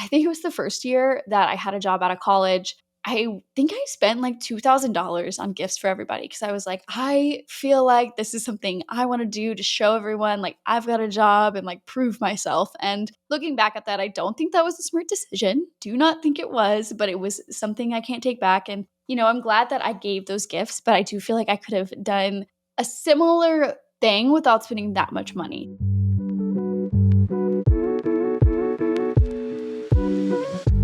I think it was the first year that I had a job out of college. I think I spent like $2,000 on gifts for everybody because I was like, I feel like this is something I want to do to show everyone like I've got a job and like prove myself. And looking back at that, I don't think that was a smart decision. Do not think it was, but it was something I can't take back. And, I'm glad that I gave those gifts, but I do feel like I could have done a similar thing without spending that much money.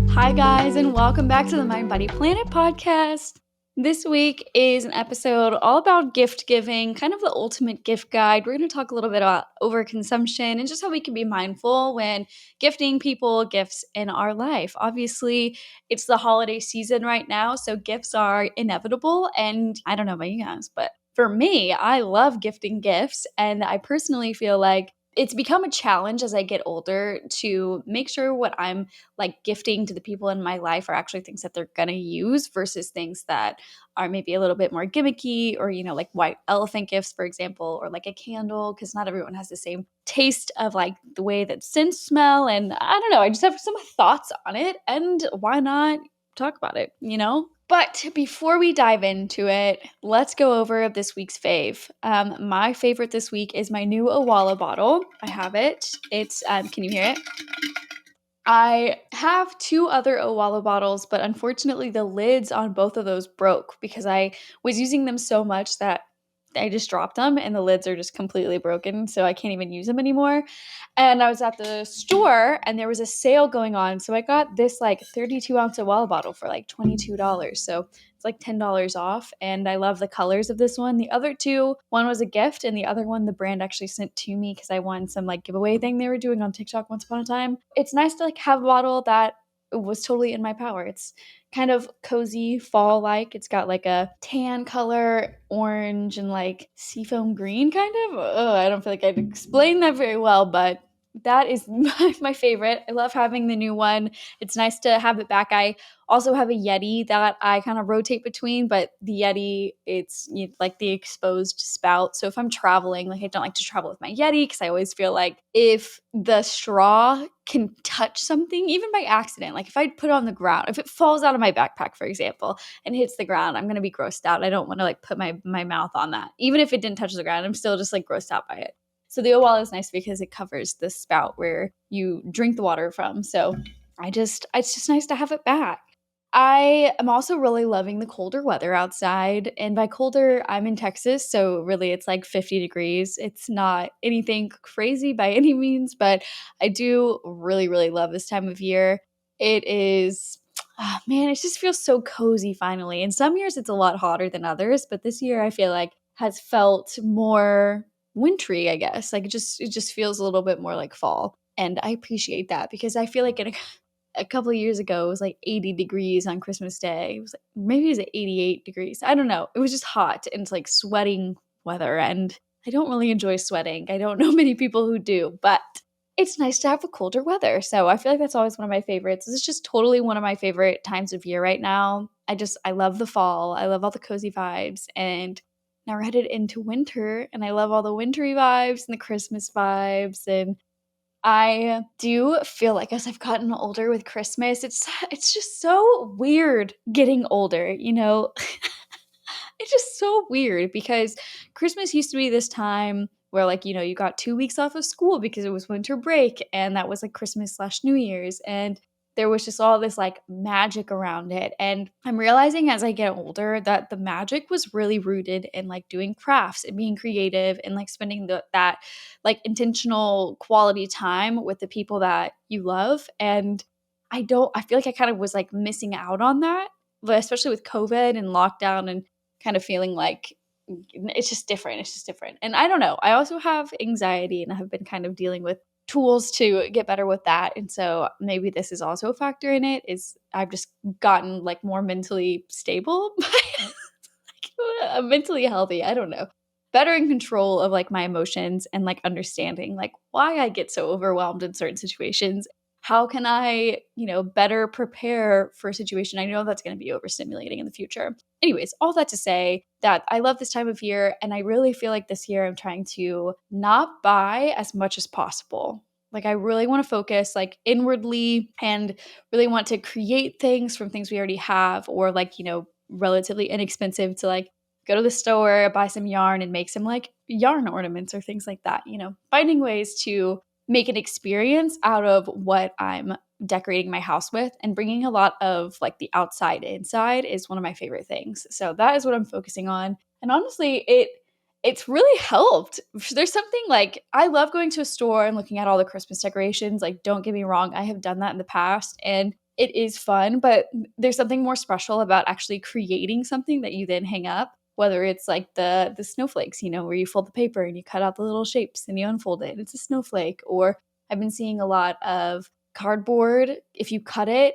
Hi, guys, and welcome back to the Mind Body Planet podcast. This week is an episode all about gift giving, kind of the ultimate gift guide. We're going to talk a little bit about overconsumption and just how we can be mindful when gifting people gifts in our life. Obviously, it's the holiday season right now, so gifts are inevitable. And I don't know about you guys, but for me, I love gifting gifts. And I personally feel like it's become a challenge as I get older to make sure what I'm like gifting to the people in my life are actually things that they're going to use versus things that are maybe a little bit more gimmicky or, like white elephant gifts, for example, or like a candle, because not everyone has the same taste of like the way that scents smell. And I don't know, I just have some thoughts on it, and why not talk about it? But before we dive into it, let's go over this week's fave. My favorite this week is my new Owala bottle. I have it. It's, can you hear it? I have two other Owala bottles, but unfortunately the lids on both of those broke because I was using them so much that I just dropped them and the lids are just completely broken, so I can't even use them anymore. And I was at the store and there was a sale going on, so I got this like 32-ounce Owala bottle for like $22. So it's like $10 off, and I love the colors of this one. The other two, one was a gift and the other one the brand actually sent to me because I won some like giveaway thing they were doing on TikTok once upon a time. It's nice to like have a bottle that was totally in my power. It's kind of cozy fall-like. It's got like a tan color, orange, and like seafoam green kind of. I don't feel like I'd explain that very well, but that is my favorite. I love having the new one. It's nice to have it back. I also have a Yeti that I kind of rotate between, but the Yeti, it's like the exposed spout. So if I'm traveling, like I don't like to travel with my Yeti because I always feel like if the straw can touch something, even by accident, like if I put it on the ground, if it falls out of my backpack, for example, and hits the ground, I'm going to be grossed out. I don't want to like put my mouth on that. Even if it didn't touch the ground, I'm still just like grossed out by it. So the Owala is nice because it covers the spout where you drink the water from. So it's just nice to have it back. I am also really loving the colder weather outside. And by colder, I'm in Texas. So really, it's like 50 degrees. It's not anything crazy by any means, but I do really, really love this time of year. It is, man, it just feels so cozy finally. And some years it's a lot hotter than others, but this year I feel like has felt more wintry, I guess. Like it just feels a little bit more like fall. And I appreciate that because I feel like a couple of years ago, it was like 80 degrees on Christmas Day. It was like, maybe it was 88 degrees. I don't know. It was just hot and it's like sweating weather. And I don't really enjoy sweating. I don't know many people who do, but it's nice to have a colder weather. So I feel like that's always one of my favorites. It's just totally one of my favorite times of year right now. I love the fall. I love all the cozy vibes. And now we're headed into winter and I love all the wintry vibes and the Christmas vibes. And I do feel like as I've gotten older with Christmas, it's just so weird getting older. It's just so weird because Christmas used to be this time where like, you got 2 weeks off of school because it was winter break and that was like Christmas/New Year's, and there was just all this like magic around it. And I'm realizing as I get older that the magic was really rooted in like doing crafts and being creative and like spending that like intentional quality time with the people that you love. And I feel like I kind of was like missing out on that, but especially with COVID and lockdown and kind of feeling like it's just different. It's just different. And I don't know. I also have anxiety and I have been kind of dealing with tools to get better with that. And so maybe this is also a factor in it, is I've just gotten like more mentally stable, mentally healthy. I don't know. Better in control of like my emotions and like understanding like why I get so overwhelmed in certain situations. How can I, better prepare for a situation I know that's going to be overstimulating in the future? Anyways, all that to say that I love this time of year, and I really feel like this year I'm trying to not buy as much as possible. Like I really want to focus like inwardly and really want to create things from things we already have, or like, relatively inexpensive to like go to the store, buy some yarn and make some like yarn ornaments or things like that, finding ways to make an experience out of what I'm decorating my house with, and bringing a lot of like the outside inside is one of my favorite things. So that is what I'm focusing on. And honestly, it's really helped. There's something like I love going to a store and looking at all the Christmas decorations. Like, don't get me wrong, I have done that in the past and it is fun, but there's something more special about actually creating something that you then hang up. Whether it's like the snowflakes, where you fold the paper and you cut out the little shapes and you unfold it, it's a snowflake. Or I've been seeing a lot of cardboard. If you cut it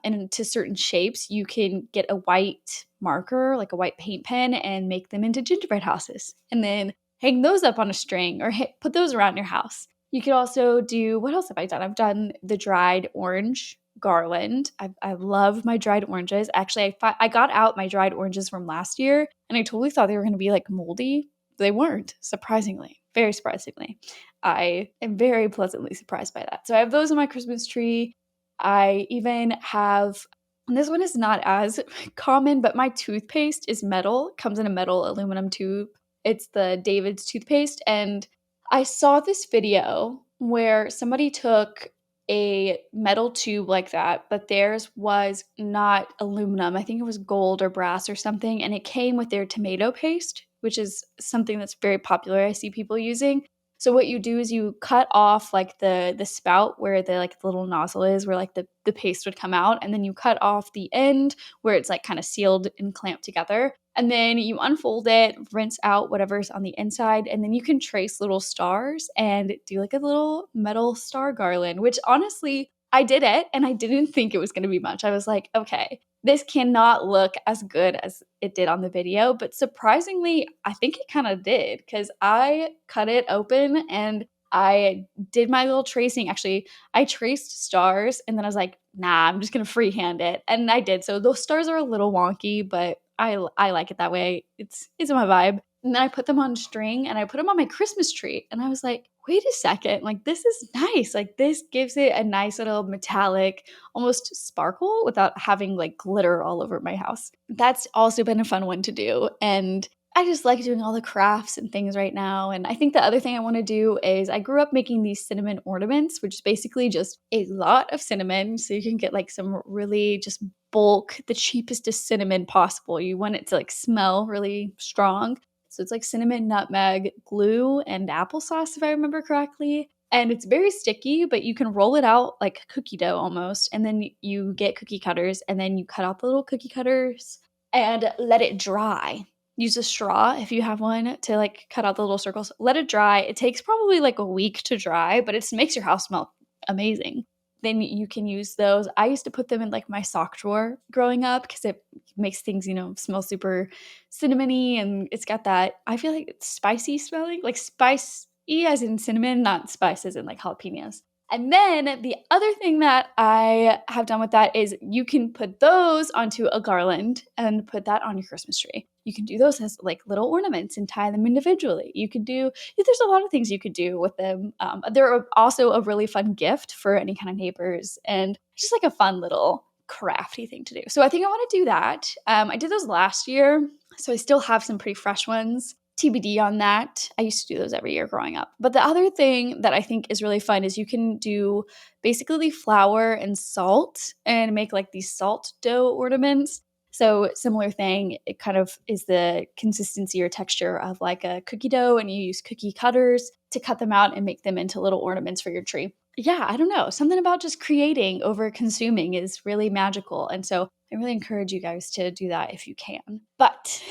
into certain shapes, you can get a white marker, like a white paint pen, and make them into gingerbread houses. And then hang those up on a string or put those around your house. You could also do, what else have I done? I've done the dried orange garland. I love my dried oranges. Actually, I got out my dried oranges from last year and I totally thought they were going to be like moldy. They weren't, surprisingly, very surprisingly. I am very pleasantly surprised by that. So I have those on my Christmas tree. I even have, and this one is not as common, but my toothpaste is metal. It comes in a metal aluminum tube. It's the David's toothpaste. And I saw this video where somebody took a metal tube like that, but theirs was not aluminum. I think it was gold or brass or something. And it came with their tomato paste, which is something that's very popular. I see people using. So what you do is you cut off like the spout where the like the little nozzle is, where like the paste would come out, and then you cut off the end where it's like kind of sealed and clamped together. And then you unfold it, rinse out whatever's on the inside, and then you can trace little stars and do like a little metal star garland, which honestly, I did it and I didn't think it was going to be much. I was like, okay, this cannot look as good as it did on the video, but surprisingly, I think it kind of did, because I cut it open and I did my little tracing. Actually, I traced stars and then I was like, nah, I'm just going to freehand it. And I did. So those stars are a little wonky, but I like it that way. It's my vibe. And then I put them on string and I put them on my Christmas tree. And I was like, wait a second, like this is nice. Like this gives it a nice little metallic, almost sparkle without having like glitter all over my house. That's also been a fun one to do. And I just like doing all the crafts and things right now. And I think the other thing I want to do is I grew up making these cinnamon ornaments, which is basically just a lot of cinnamon. So you can get like some really just bulk, the cheapest of cinnamon possible. You want it to like smell really strong. So it's like cinnamon, nutmeg, glue, and applesauce, if I remember correctly. And it's very sticky, but you can roll it out like cookie dough almost. And then you get cookie cutters and then you cut out the little cookie cutters and let it dry. Use a straw if you have one to like cut out the little circles. Let it dry. It takes probably like a week to dry, but it makes your house smell amazing. Then you can use those. I used to put them in like my sock drawer growing up because it makes things, smell super cinnamony, and it's got that, I feel like it's spicy smelling, like spicy as in cinnamon, not spice as in like jalapenos. And then the other thing that I have done with that is you can put those onto a garland and put that on your Christmas tree. You can do those as like little ornaments and tie them individually. You could do, there's a lot of things you could do with them. They're also a really fun gift for any kind of neighbors and just like a fun little crafty thing to do. So I think I want to do that. I did those last year, so I still have some pretty fresh ones. TBD on that. I used to do those every year growing up. But the other thing that I think is really fun is you can do basically flour and salt and make like these salt dough ornaments. So similar thing, it kind of is the consistency or texture of like a cookie dough, and you use cookie cutters to cut them out and make them into little ornaments for your tree. Yeah, I don't know. Something about just creating over consuming is really magical. And so I really encourage you guys to do that if you can. But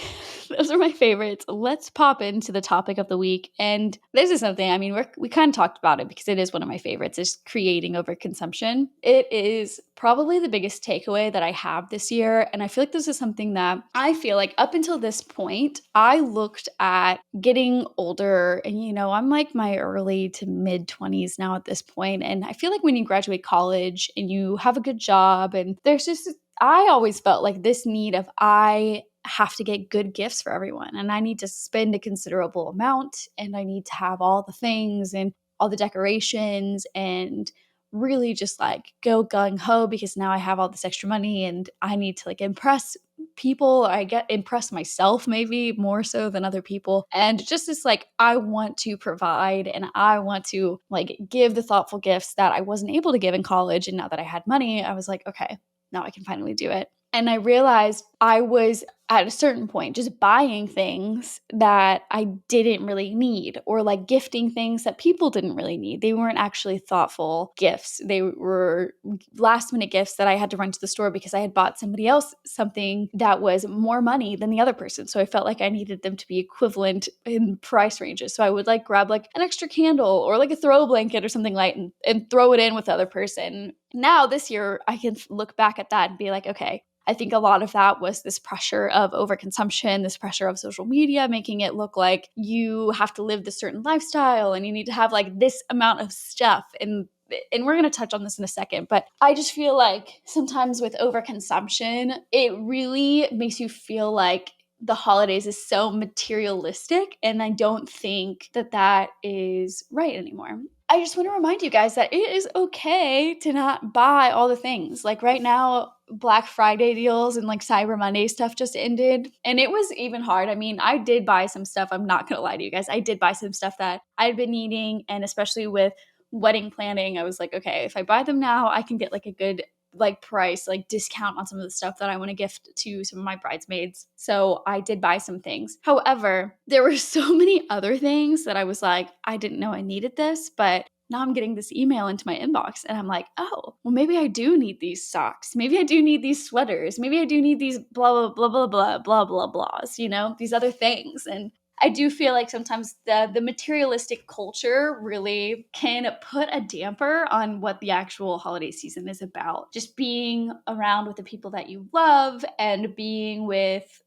those are my favorites. Let's pop into the topic of the week. And this is something, I mean, we kind of talked about it because it is one of my favorites, is creating over consumption. It is probably the biggest takeaway that I have this year. And I feel like this is something that I feel like up until this point, I looked at getting older and, I'm like my early to mid 20s now at this point. And I feel like when you graduate college and you have a good job and there's just, I always felt like this need of I have to get good gifts for everyone and I need to spend a considerable amount and I need to have all the things. And all the decorations and really just like go gung ho because now I have all this extra money and I need to like impress people. I get impress myself maybe more so than other people. And just this like I want to provide and I want to like give the thoughtful gifts that I wasn't able to give in college. And now that I had money, I was like, okay, now I can finally do it. And I realized I was at a certain point just buying things that I didn't really need or like gifting things that people didn't really need. They weren't actually thoughtful gifts. They were last minute gifts that I had to run to the store because I had bought somebody else something that was more money than the other person. So I felt like I needed them to be equivalent in price ranges. So I would like grab like an extra candle or like a throw blanket or something light and throw it in with the other person. Now this year I can look back at that and be like, okay, I think a lot of that was this pressure of overconsumption, this pressure of social media, making it look like you have to live this certain lifestyle and you need to have like this amount of stuff. And we're going to touch on this in a second, but I just feel like sometimes with overconsumption, it really makes you feel like the holidays is so materialistic. And I don't think that that is right anymore. I just want to remind you guys that it is okay to not buy all the things. Like right now, Black Friday deals and like Cyber Monday stuff just ended. And it was even hard. I mean, I did buy some stuff. I'm not going to lie to you guys. I did buy some stuff that I'd been needing. And especially with wedding planning, I was like, okay, if I buy them now, I can get like a good like price, like discount on some of the stuff that I want to gift to some of my bridesmaids. So I did buy some things. However, there were so many other things that I was like, I didn't know I needed this, but now I'm getting this email into my inbox and I'm like, oh, well, maybe I do need these socks. Maybe I do need these sweaters. Maybe I do need these blah, blah, blah, blah, blah, blah, blahs, you know, these other things. And I do feel like sometimes the materialistic culture really can put a damper on what the actual holiday season is about. Just being around with the people that you love and being with,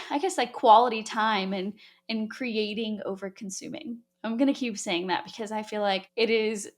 I guess, like quality time and creating over consuming. I'm going to keep saying that because I feel like it is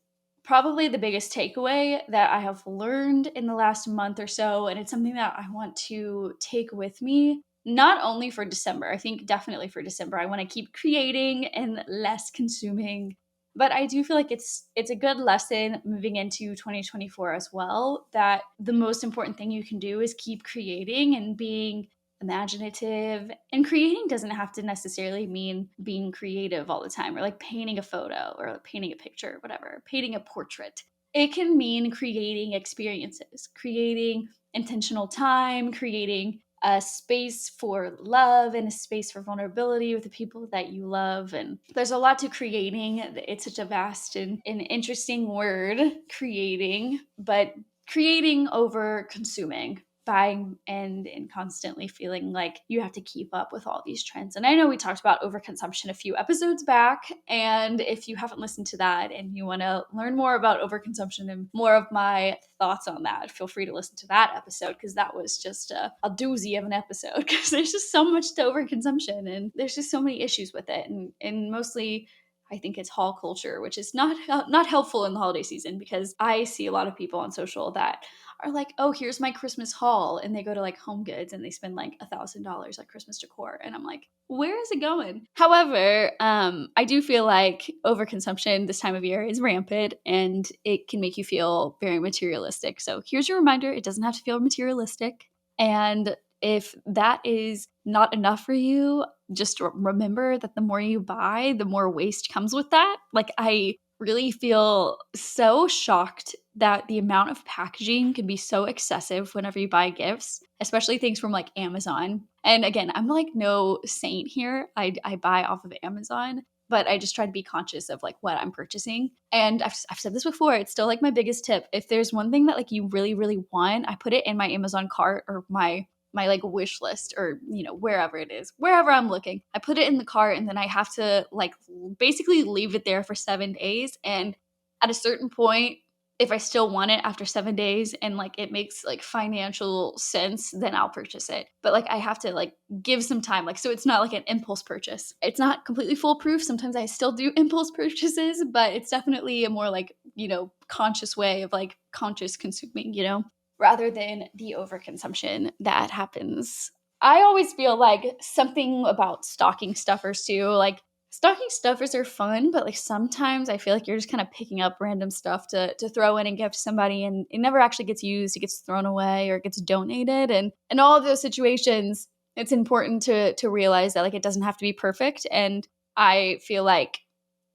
probably the biggest takeaway that I have learned in the last month or so. And it's something that I want to take with me, not only for December, I think definitely for December. I want to keep creating and less consuming. But I do feel like it's a good lesson moving into 2024 as well, that the most important thing you can do is keep creating and being imaginative. And creating doesn't have to necessarily mean being creative all the time or like painting a photo or like painting a picture, whatever, painting a portrait. It can mean creating experiences, creating intentional time, creating a space for love and a space for vulnerability with the people that you love. And there's a lot to creating. It's such a vast and interesting word, creating, but creating over consuming, buying and constantly feeling like you have to keep up with all these trends. And I know we talked about overconsumption a few episodes back, and if you haven't listened to that and you want to learn more about overconsumption and more of my thoughts on that, feel free to listen to that episode because that was just a doozy of an episode because there's just so much to overconsumption and there's just so many issues with it, and mostly I think it's haul culture, which is not helpful in the holiday season because I see a lot of people on social that are like, oh, here's my Christmas haul. And they go to like Home Goods and they spend like $1,000 on Christmas decor. And I'm like, where is it going? However, I do feel like overconsumption this time of year is rampant and it can make you feel very materialistic. So here's your reminder, it doesn't have to feel materialistic. And if that is not enough for you, just remember that the more you buy, the more waste comes with that. Like I really feel so shocked that the amount of packaging can be so excessive whenever you buy gifts, especially things from like Amazon. And again, I'm like no saint here. I buy off of Amazon, but I just try to be conscious of like what I'm purchasing. And I've said this before, it's still like my biggest tip. If there's one thing that like you really, really want, I put it in my Amazon cart or my like wish list or you know wherever it is, wherever I'm looking, I put it in the cart and then I have to like basically leave it there for 7 days. And at a certain point, if I still want it after 7 days and like it makes like financial sense, then I'll purchase it. But like I have to like give some time, like so it's not like an impulse purchase. It's not completely foolproof. Sometimes I still do impulse purchases, but it's definitely a more like, you know, conscious way of like conscious consuming, you know, rather than the overconsumption that happens. I always feel like something about stocking stuffers too, like Stocking stuffers are fun, but, like, sometimes I feel like you're just kinda picking up random stuff to throw in and give to somebody, and it never actually gets used, it gets thrown away or it gets donated, and in all of those situations, it's important to realize that, like, it doesn't have to be perfect, and I feel like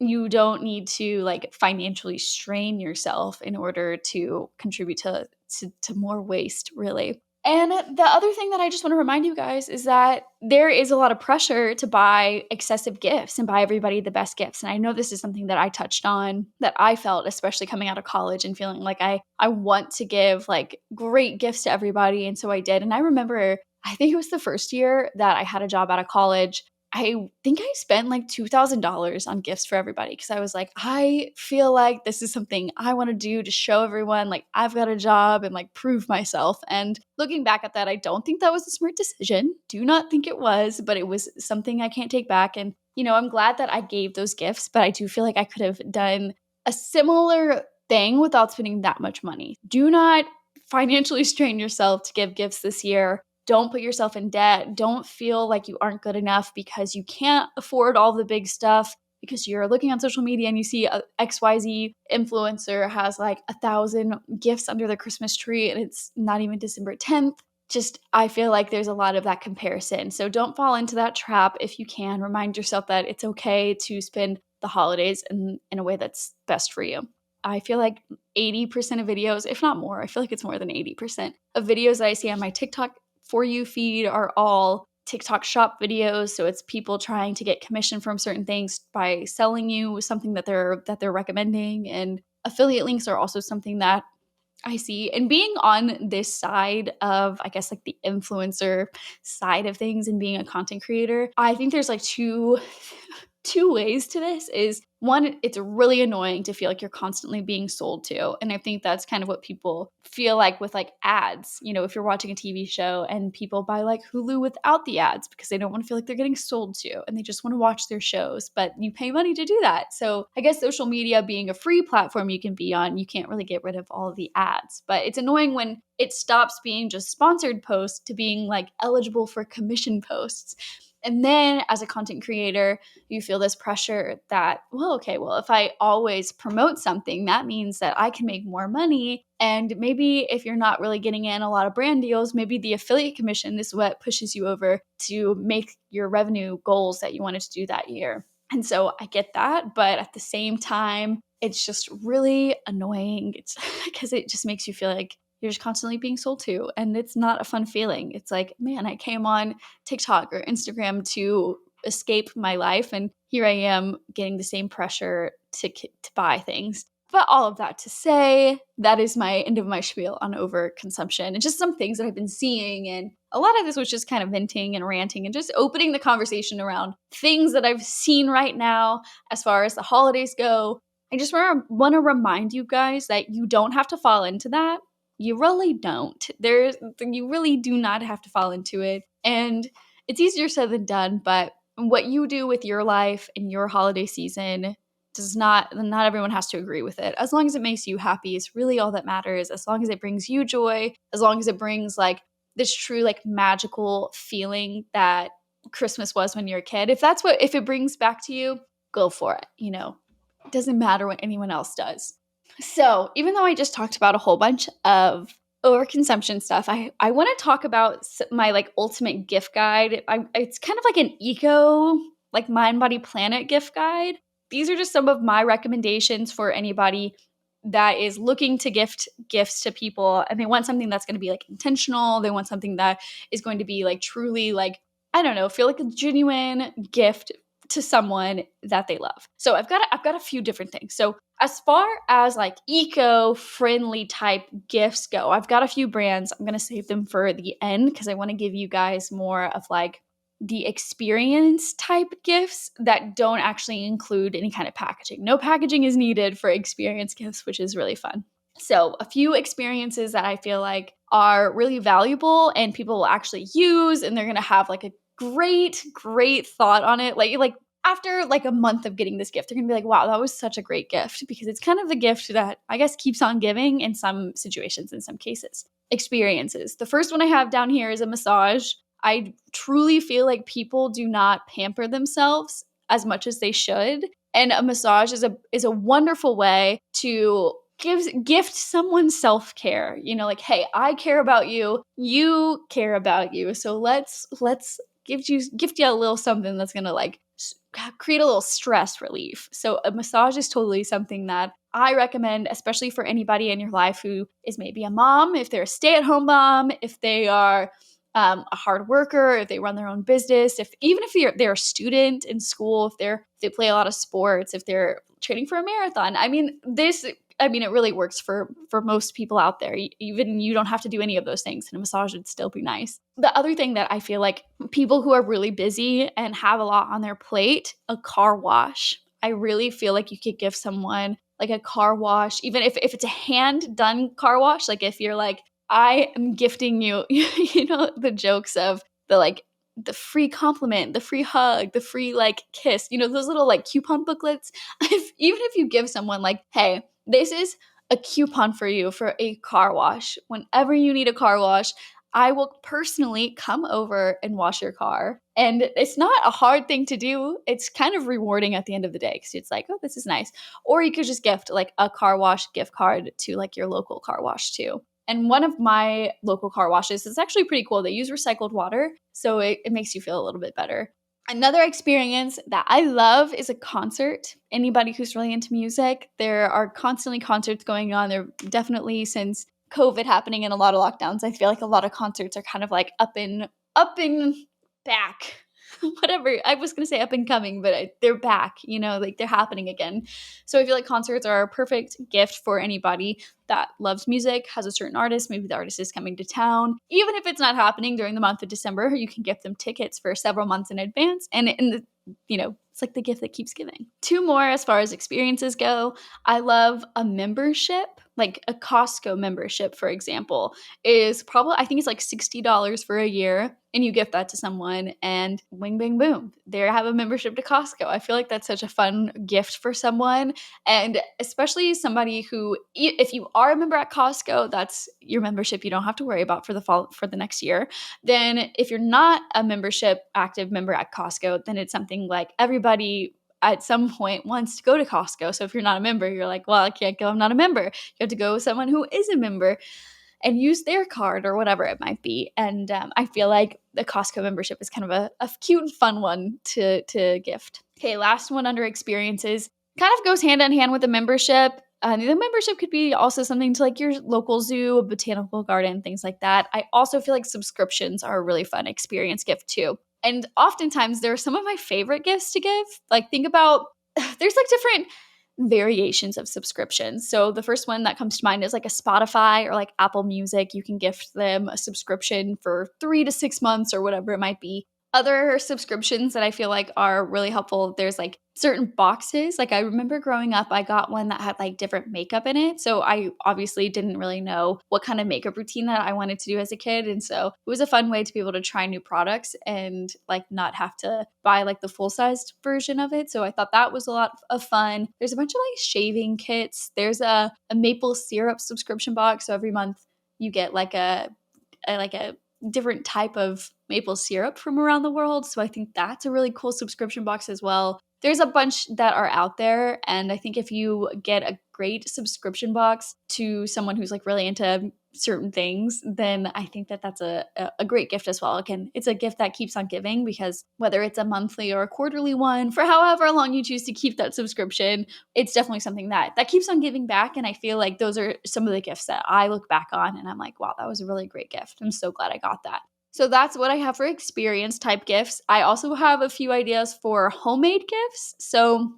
you don't need to, like, financially strain yourself in order to contribute to more waste, really. And the other thing that I just wanna remind you guys is that there is a lot of pressure to buy excessive gifts and buy everybody the best gifts, and I know this is something that I touched on, that I felt, especially coming out of college and feeling like I want to give, like, great gifts to everybody, and so I did, and I remember, I think it was the first year that I had a job out of college, I think I spent like $2,000 on gifts for everybody because I was like, I feel like this is something I want to do to show everyone like I've got a job and like prove myself. And looking back at that, I don't think that was a smart decision. Do not think it was, but it was something I can't take back. And, I'm glad that I gave those gifts, but I do feel like I could have done a similar thing without spending that much money. Do not financially strain yourself to give gifts this year. Don't put yourself in debt. Don't feel like you aren't good enough because you can't afford all the big stuff because you're looking on social media and you see a XYZ influencer has like 1,000 gifts under the Christmas tree and it's not even December 10th. Just, I feel like there's a lot of that comparison. So don't fall into that trap if you can. Remind yourself that it's okay to spend the holidays in a way that's best for you. I feel like 80% of videos, if not more, I feel like it's more than 80% of videos that I see on my TikTok For You feed are all TikTok shop videos. So it's people trying to get commission from certain things by selling you something that they're recommending. And affiliate links are also something that I see. And being on this side of, I guess, like the influencer side of things and being a content creator, I think there's like two ways to this is one, it's really annoying to feel like you're constantly being sold to. And I think that's kind of what people feel like with like ads. If you're watching a TV show and people buy like Hulu without the ads because they don't want to feel like they're getting sold to and they just want to watch their shows, but you pay money to do that. So I guess social media being a free platform you can be on, you can't really get rid of all of the ads. But it's annoying when it stops being just sponsored posts to being like eligible for commission posts. And then as a content creator, you feel this pressure that, well, if I always promote something, that means that I can make more money. And maybe if you're not really getting in a lot of brand deals, maybe the affiliate commission is what pushes you over to make your revenue goals that you wanted to do that year. And so I get that, but at the same time, it's just really annoying. It's because it just makes you feel like you're just constantly being sold to, and it's not a fun feeling. It's like, man, I came on TikTok or Instagram to escape my life, and here I am getting the same pressure to buy things. But all of that to say, that is my end of my spiel on overconsumption and just some things that I've been seeing. And a lot of this was just kind of venting and ranting and just opening the conversation around things that I've seen right now as far as the holidays go. I just want to remind you guys that you don't have to fall into that. You really don't. You really do not have to fall into it. And it's easier said than done, but what you do with your life and your holiday season does not everyone has to agree with it. As long as it makes you happy is really all that matters. As long as it brings you joy, as long as it brings like this true like magical feeling that Christmas was when you're a kid. If it brings back to you, go for it. It doesn't matter what anyone else does. So, even though I just talked about a whole bunch of overconsumption stuff, I want to talk about my like ultimate gift guide. It's kind of like an eco, like mind, body, planet gift guide. These are just some of my recommendations for anybody that is looking to gift gifts to people and they want something that's going to be like intentional. They want something that is going to be like truly like, I don't know, feel like a genuine gift to someone that they love. So I've got a few different things. So as far as like eco-friendly type gifts go, I've got a few brands. I'm going to save them for the end because I want to give you guys more of like the experience type gifts that don't actually include any kind of packaging. No packaging is needed for experience gifts, which is really fun. So a few experiences that I feel like are really valuable and people will actually use and they're going to have like a great thought on it. Like after like a month of getting this gift, they're gonna be like, wow, that was such a great gift because it's kind of the gift that I guess keeps on giving in some situations, in some cases. Experiences. The first one I have down here is a massage. I truly feel like people do not pamper themselves as much as they should. And a massage is a wonderful way to gift someone self-care. Like, hey, I care about you, you care about you. So let's gift you a little something that's gonna like create a little stress relief. So a massage is totally something that I recommend, especially for anybody in your life who is maybe a mom, if they're a stay-at-home mom, if they are a hard worker, if they run their own business, if they're a student in school, if they play a lot of sports, if they're training for a marathon. It really works for most people out there. Even you don't have to do any of those things, and a massage would still be nice. The other thing that I feel like people who are really busy and have a lot on their plate, a car wash. I really feel like you could give someone like a car wash, even if it's a hand done car wash. Like if you're like, I am gifting you, the jokes of the free compliment, the free hug, the free like kiss, those little like coupon booklets. Even if you give someone like, hey, this is a coupon for you for a car wash. Whenever you need a car wash, I will personally come over and wash your car. And it's not a hard thing to do. It's kind of rewarding at the end of the day because it's like, oh, this is nice. Or you could just gift like a car wash gift card to like your local car wash too. And one of my local car washes is actually pretty cool. They use recycled water, so it makes you feel a little bit better. Another experience that I love is a concert. Anybody who's really into music, there are constantly concerts going on. There definitely, since COVID happening and a lot of lockdowns, I feel like a lot of concerts are kind of like up and back. Whatever. I was going to say up and coming, but they're back, like they're happening again. So I feel like concerts are a perfect gift for anybody that loves music, has a certain artist. Maybe the artist is coming to town. Even if it's not happening during the month of December, you can gift them tickets for several months in advance. And it's like the gift that keeps giving. Two more as far as experiences go. I love a membership, like a Costco membership, for example, I think it's like $60 for a year. And you gift that to someone and wing, bang, boom. They have a membership to Costco. I feel like that's such a fun gift for someone. And especially somebody who, if you are a member at Costco, that's your membership you don't have to worry about for the next year. Then if you're not a active member at Costco, then it's something like everybody at some point wants to go to Costco. So if you're not a member, you're like, well, I can't go. I'm not a member. You have to go with someone who is a member and use their card or whatever it might be. And I feel like the Costco membership is kind of a cute and fun one to gift. Okay, last one under experiences kind of goes hand in hand with the membership. The membership could be also something to like your local zoo, a botanical garden, things like that. I also feel like subscriptions are a really fun experience gift too. And oftentimes they're some of my favorite gifts to give. Like think about, there's like different variations of subscriptions. So the first one that comes to mind is like a Spotify or like Apple Music. You can gift them a subscription for 3 to 6 months or whatever it might be. Other subscriptions that I feel like are really helpful, there's like certain boxes. Like I remember growing up, I got one that had like different makeup in it. So I obviously didn't really know what kind of makeup routine that I wanted to do as a kid. And so it was a fun way to be able to try new products and like not have to buy like the full-sized version of it. So I thought that was a lot of fun. There's a bunch of like shaving kits. There's a maple syrup subscription box. So every month you get like a different type of maple syrup from around the world. So I think that's a really cool subscription box as well. There's a bunch that are out there. And I think if you get a great subscription box to someone who's like really into certain things, then I think that that's a great gift as well. Again, it's a gift that keeps on giving because whether it's a monthly or a quarterly one, for however long you choose to keep that subscription, it's definitely something that keeps on giving back. And I feel like those are some of the gifts that I look back on and I'm like, wow, that was a really great gift. I'm so glad I got that. So that's what I have for experience type gifts. I also have a few ideas for homemade gifts. So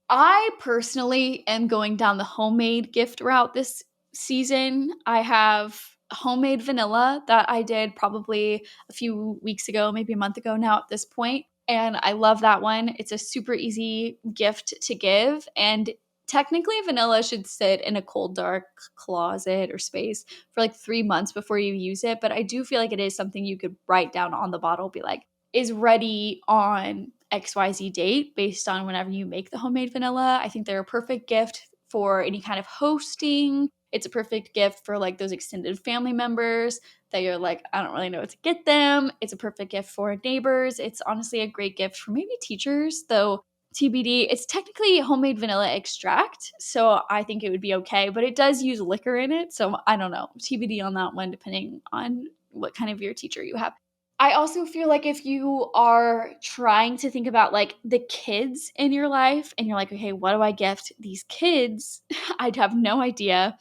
I personally am going down the homemade gift route this season. I have homemade vanilla that I did probably a few weeks ago, maybe a month ago now at this point. And I love that one. It's a super easy gift to give. And technically, vanilla should sit in a cold, dark closet or space for like 3 months before you use it. But I do feel like it is something you could write down on the bottle, be like, is ready on XYZ date based on whenever you make the homemade vanilla. I think they're a perfect gift for any kind of hosting. It's a perfect gift for like those extended family members that you're like, I don't really know what to get them. It's a perfect gift for neighbors. It's honestly a great gift for maybe teachers, though TBD. It's technically homemade vanilla extract, so I think it would be okay, but it does use liquor in it, so I don't know. TBD on that one, depending on what kind of beer teacher you have. I also feel like if you are trying to think about, like, the kids in your life and you're like, "Okay, what do I gift these kids?" I'd have no idea.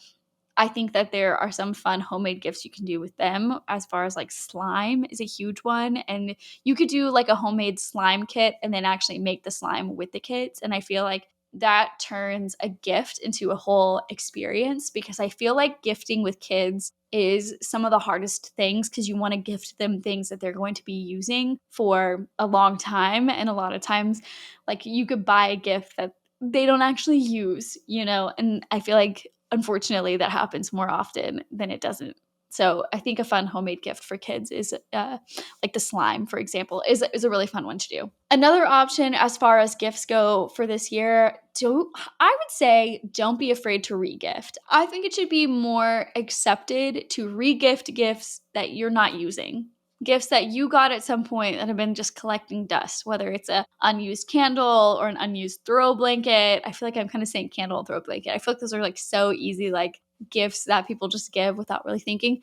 I think that there are some fun homemade gifts you can do with them as far as, like, slime is a huge one, and you could do, like, a homemade slime kit and then actually make the slime with the kids, and I feel like that turns a gift into a whole experience because I feel like gifting with kids is some of the hardest things because you wanna gift them things that they're going to be using for a long time, and a lot of times, like, you could buy a gift that they don't actually use, and I feel like, unfortunately, that happens more often than it doesn't. So, I think a fun homemade gift for kids is, like the slime, for example, is a really fun one to do. Another option as far as gifts go for this year, I would say don't be afraid to regift. I think it should be more accepted to regift gifts that you're not using. Gifts that you got at some point that have been just collecting dust, whether it's a unused candle or an unused throw blanket. I feel like I'm kind of saying candle and throw blanket. I feel like those are like so easy, like gifts that people just give without really thinking.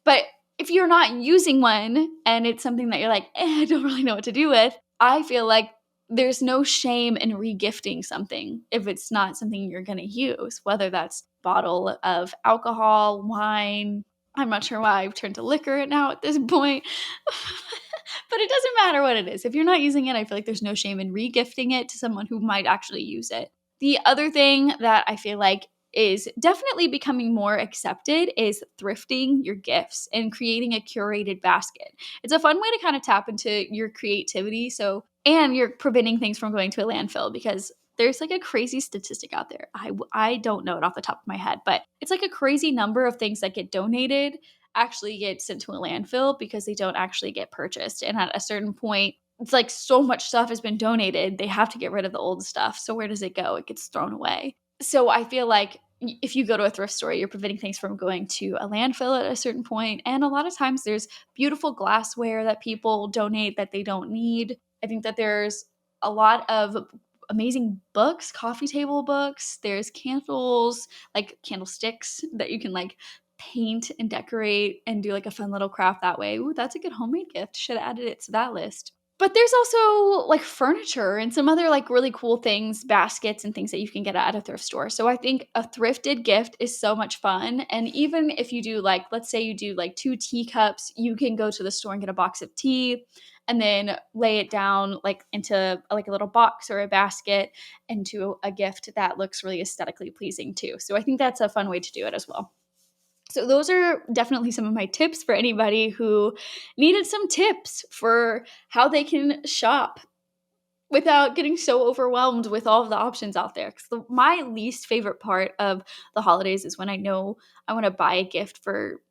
But if you're not using one and it's something that you're like, I don't really know what to do with, I feel like there's no shame in regifting something if it's not something you're going to use, whether that's bottle of alcohol, wine. I'm not sure why I've turned to liquor now at this point. But it doesn't matter what it is. If you're not using it, I feel like there's no shame in regifting it to someone who might actually use it. The other thing that I feel like is definitely becoming more accepted is thrifting your gifts and creating a curated basket. It's a fun way to kind of tap into your creativity. And you're preventing things from going to a landfill because there's like a crazy statistic out there. I don't know it off the top of my head, but it's like a crazy number of things that get donated actually get sent to a landfill because they don't actually get purchased. And at a certain point, it's like so much stuff has been donated, they have to get rid of the old stuff. So where does it go? It gets thrown away. So I feel like if you go to a thrift store, you're preventing things from going to a landfill at a certain point. And a lot of times there's beautiful glassware that people donate that they don't need. I think that there's a lot of amazing books, coffee table books. There's candles, like candlesticks that you can like paint and decorate and do like a fun little craft that way. Ooh, that's a good homemade gift. Should have added it to that list. But there's also like furniture and some other like really cool things, baskets and things that you can get at a thrift store. So I think a thrifted gift is so much fun. And even if you do like, let's say you do like 2 teacups, you can go to the store and get a box of tea and then lay it down like into like a little box or a basket into a gift that looks really aesthetically pleasing too. So I think that's a fun way to do it as well. So those are definitely some of my tips for anybody who needed some tips for how they can shop without getting so overwhelmed with all of the options out there. Because my least favorite part of the holidays is when I know I want to buy a gift for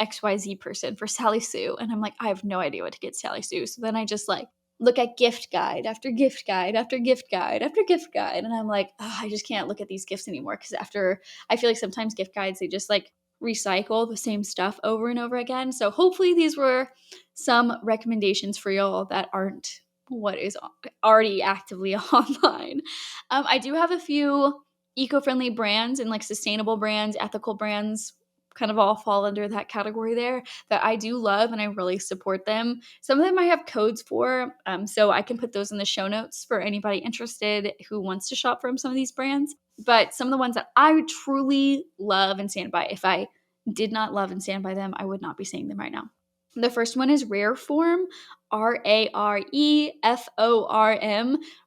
XYZ person, for Sally Sue. And I'm like, I have no idea what to get Sally Sue. So then I just like look at gift guide after gift guide after gift guide after gift guide. And I'm like, oh, I just can't look at these gifts anymore. Because I feel like sometimes gift guides, they just like recycle the same stuff over and over again. So hopefully these were some recommendations for y'all that aren't what is already actively online. I do have a few eco-friendly brands and like sustainable brands, ethical brands, kind of all fall under that category there that I do love and I really support them. Some of them I have codes for, so I can put those in the show notes for anybody interested who wants to shop from some of these brands. But some of the ones that I truly love and stand by, if I did not love and stand by them, I would not be saying them right now. The first one is Rareform, Rareform.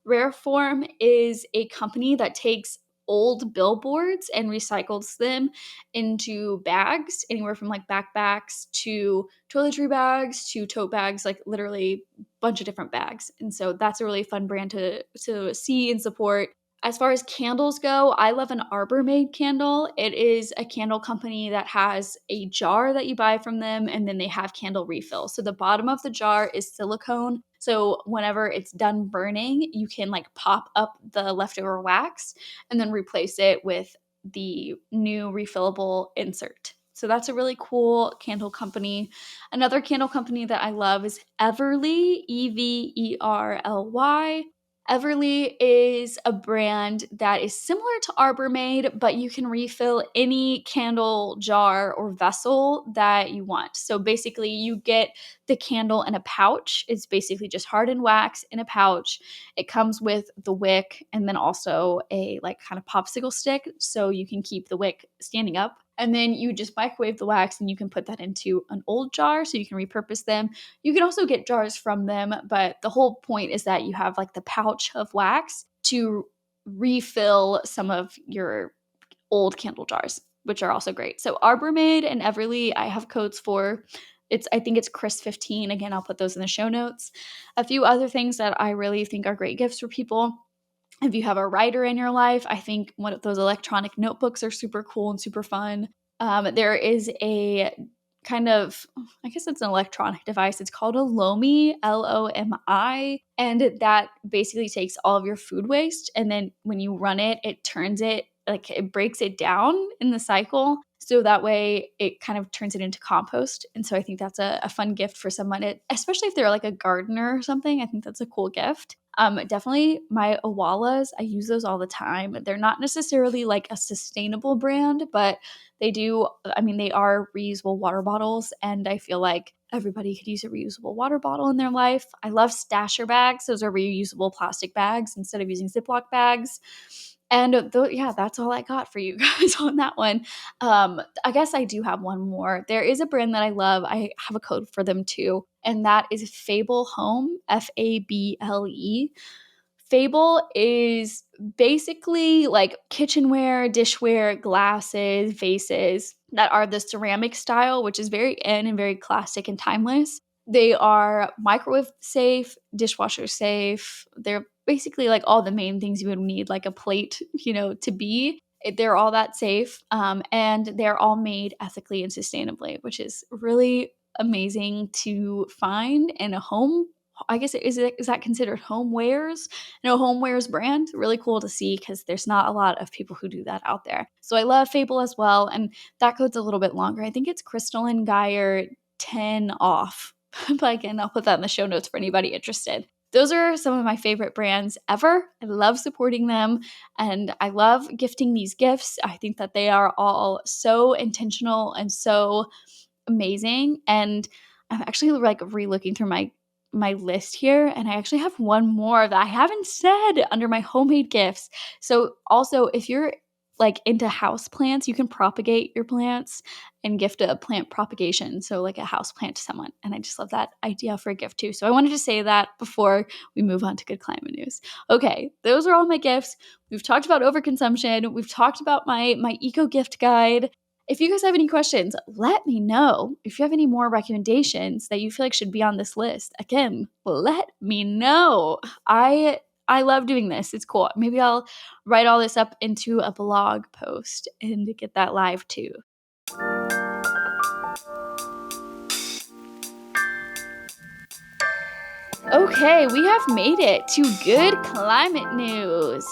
Rareform is a company that takes old billboards and recycles them into bags, anywhere from like backpacks to toiletry bags to tote bags, like literally a bunch of different bags. And so that's a really fun brand to see and support. As far as candles go, I love an Arbor Made candle. It is a candle company that has a jar that you buy from them, and then they have candle refills. So the bottom of the jar is silicone. So whenever it's done burning, you can like pop up the leftover wax and then replace it with the new refillable insert. So that's a really cool candle company. Another candle company that I love is Everly, Everly. Everly is a brand that is similar to Arbor Made, but you can refill any candle jar or vessel that you want. So basically, you get the candle in a pouch. It's basically just hardened wax in a pouch. It comes with the wick and then also a like kind of popsicle stick so you can keep the wick standing up. And then you just microwave the wax and you can put that into an old jar so you can repurpose them. You can also get jars from them, but the whole point is that you have like the pouch of wax to refill some of your old candle jars, which are also great. So Arbor Made and Everly, I have codes for. I think it's Chris15. Again, I'll put those in the show notes. A few other things that I really think are great gifts for people. If you have a writer in your life, I think one of those electronic notebooks are super cool and super fun. There is a kind of, I guess it's an electronic device. It's called a Lomi, Lomi, and that basically takes all of your food waste. And then when you run it, it turns it, like it breaks it down in the cycle. So that way it kind of turns it into compost. And so I think that's a fun gift for someone, especially if they're like a gardener or something. I think that's a cool gift. Definitely my Awalas, I use those all the time. They're not necessarily like a sustainable brand, but they do, I mean, they are reusable water bottles, and I feel like everybody could use a reusable water bottle in their life. I love stasher bags. Those are reusable plastic bags instead of using Ziploc bags. And yeah, that's all I got for you guys on that one. I guess I do have one more. There is a brand that I love. I have a code for them too, and that is Fable Home, Fable. Fable is basically like kitchenware, dishware, glasses, vases that are the ceramic style, which is very in and very classic and timeless. They are microwave safe, dishwasher safe. They're basically like all the main things you would need, like a plate, to be. They're all that safe. And they're all made ethically and sustainably, which is really amazing to find in a home. I guess is that considered homewares? No, homewares brand. Really cool to see because there's not a lot of people who do that out there. So I love Fable as well, and that code's a little bit longer. I think it's Crystal and Geyer 10 off. But again, I'll put that in the show notes for anybody interested. Those are some of my favorite brands ever. I love supporting them and I love gifting these gifts. I think that they are all so intentional and so amazing. And I'm actually like re-looking through my list here, and I actually have one more that I haven't said under my homemade gifts. So also, if you're like into house plants, you can propagate your plants and gift a plant propagation, so like a house plant to someone. And I just love that idea for a gift too. So I wanted to say that before we move on to good climate news. Okay, those are all my gifts. We've talked about overconsumption. We've talked about my eco gift guide. If you guys have any questions, let me know. If you have any more recommendations that you feel like should be on this list, again, let me know. I love doing this. It's cool. Maybe I'll write all this up into a blog post and get that live too. Okay, we have made it to good climate news.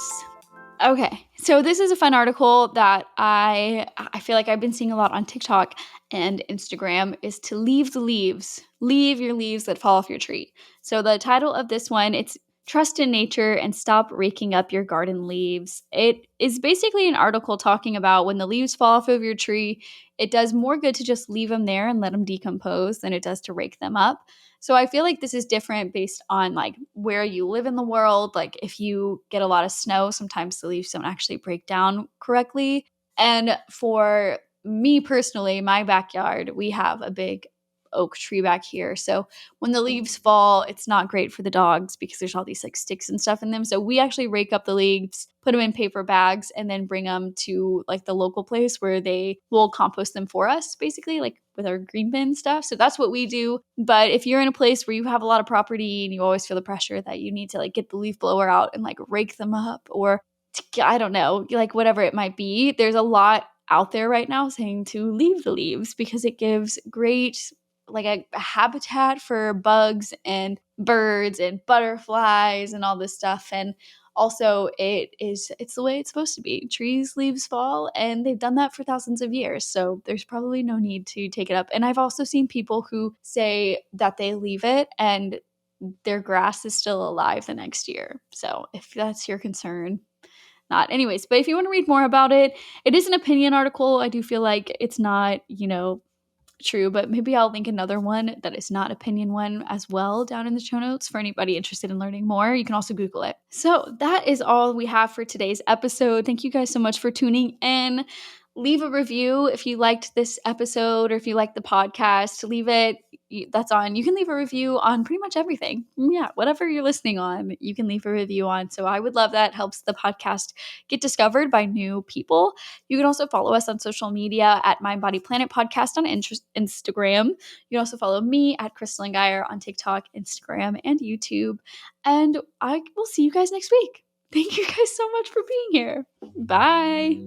Okay, so this is a fun article that I feel like I've been seeing a lot on TikTok and Instagram is to leave the leaves. Leave your leaves that fall off your tree. So the title of this one, it's Trust in Nature and Stop Raking Up Your Garden Leaves. It is basically an article talking about when the leaves fall off of your tree, it does more good to just leave them there and let them decompose than it does to rake them up. So I feel like this is different based on like where you live in the world. Like if you get a lot of snow, sometimes the leaves don't actually break down correctly. And for me personally, my backyard, we have a big oak tree back here. So when the leaves fall, it's not great for the dogs because there's all these like sticks and stuff in them. So we actually rake up the leaves, put them in paper bags, and then bring them to like the local place where they will compost them for us, basically, like with our green bin stuff. So that's what we do. But if you're in a place where you have a lot of property and you always feel the pressure that you need to like get the leaf blower out and like rake them up, or I don't know, like whatever it might be, there's a lot out there right now saying to leave the leaves because it gives great like a habitat for bugs and birds and butterflies and all this stuff. And also it's the way it's supposed to be. Trees leaves fall and they've done that for thousands of years. So there's probably no need to take it up. And I've also seen people who say that they leave it and their grass is still alive the next year. So if that's your concern, not. Anyways, but if you want to read more about it, it is an opinion article. I do feel like it's not, true, but maybe I'll link another one that is not opinion one as well down in the show notes for anybody interested in learning more. You can also Google it. So that is all we have for today's episode. Thank you guys so much for tuning in. Leave a review if you liked this episode or if you liked the podcast. Leave it. That's on. You can leave a review on pretty much everything. Yeah, whatever you're listening on, you can leave a review on. So I would love that. It helps the podcast get discovered by new people. You can also follow us on social media at Mind Body Planet Podcast on Instagram. You can also follow me at Crystal and Geyer on TikTok, Instagram, and YouTube. And I will see you guys next week. Thank you guys so much for being here. Bye.